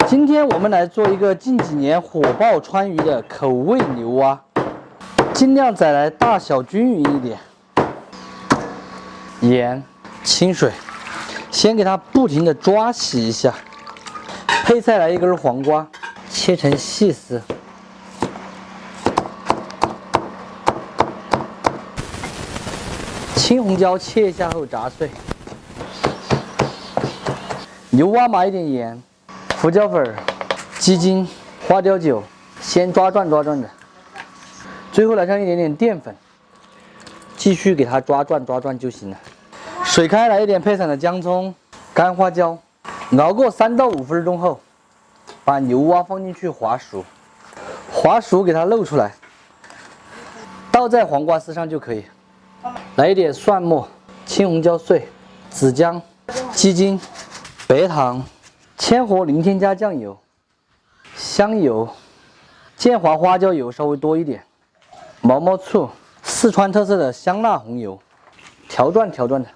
今天我们来做一个近几年火爆川渝的口味牛蛙，尽量再来大小均匀一点。盐、清水，先给它不停的抓洗一下。配菜来一根黄瓜，切成细丝。青红椒切一下后炸碎。牛蛙码一点盐。 胡椒粉、鸡精、花雕酒，先抓转着，最后来上一点点淀粉，继续给它抓转就行了。水开来一点配散的姜葱、干花椒，熬过3到5分钟后，把牛蛙放进去滑熟，滑熟给它露出来，倒在黄瓜丝上就可以。来一点蒜末、青红椒碎、子姜、鸡精、白糖。 千活零添加酱油、香油、建华花椒油稍微多一点，毛毛醋、四川特色的香辣红油，调转的。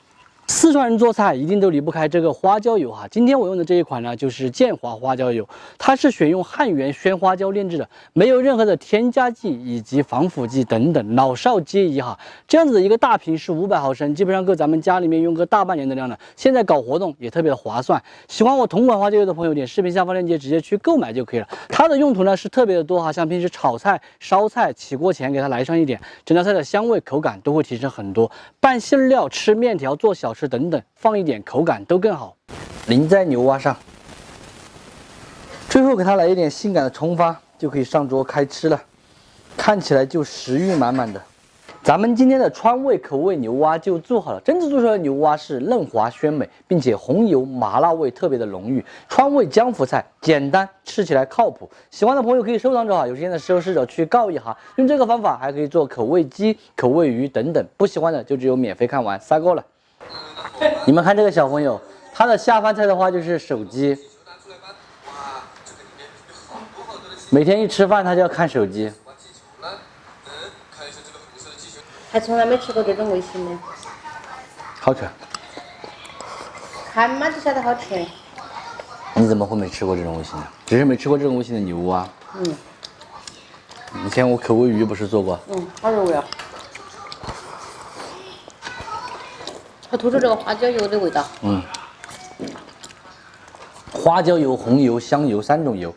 四川人做菜一定都离不开这个花椒油哈。今天我用的这一款呢，就是建华花椒油，它是选用汉源鲜花椒炼制的，没有任何的添加剂以及防腐剂等等，老少皆宜哈。这样子的一个大瓶是500毫升，基本上够咱们家里面用个大半年的量了。现在搞活动也特别的划算。喜欢我同款花椒油的朋友，点视频下方链接直接去购买就可以了。它的用途呢是特别的多哈，像平时炒菜、烧菜、起锅前给它来上一点，整道菜的香味口感都会提升很多。拌馅料、吃面条、做小吃等等，放一点口感都更好。淋在牛蛙上，最后给它来一点性感的葱花，就可以上桌开吃了。看起来就食欲满满的。咱们今天的川味口味牛蛙就做好了，真正做出来的牛蛙是嫩滑鲜美，并且红油麻辣味特别的浓郁。川味江湖菜，简单吃起来靠谱。喜欢的朋友可以收藏着哈，有时间的时候试着去告一下。用这个方法还可以做口味鸡、口味鱼等等。不喜欢的就只有免费看完，撒够了。你们看这个小朋友，他的下饭菜的话就是手机，每天一吃饭他就要看手机。 还从来没吃过这种味型的，好吃。看嘛就晓得好吃。你怎么会没吃过这种味型的？只是没吃过这种味型的牛蛙。以前我口味鱼不是做过？好入味啊！它突出这个花椒油的味道。花椒油、红油、香油3种油，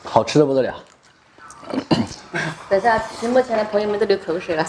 好吃的不得了。但是啊，屏幕前的朋友们都流口水了。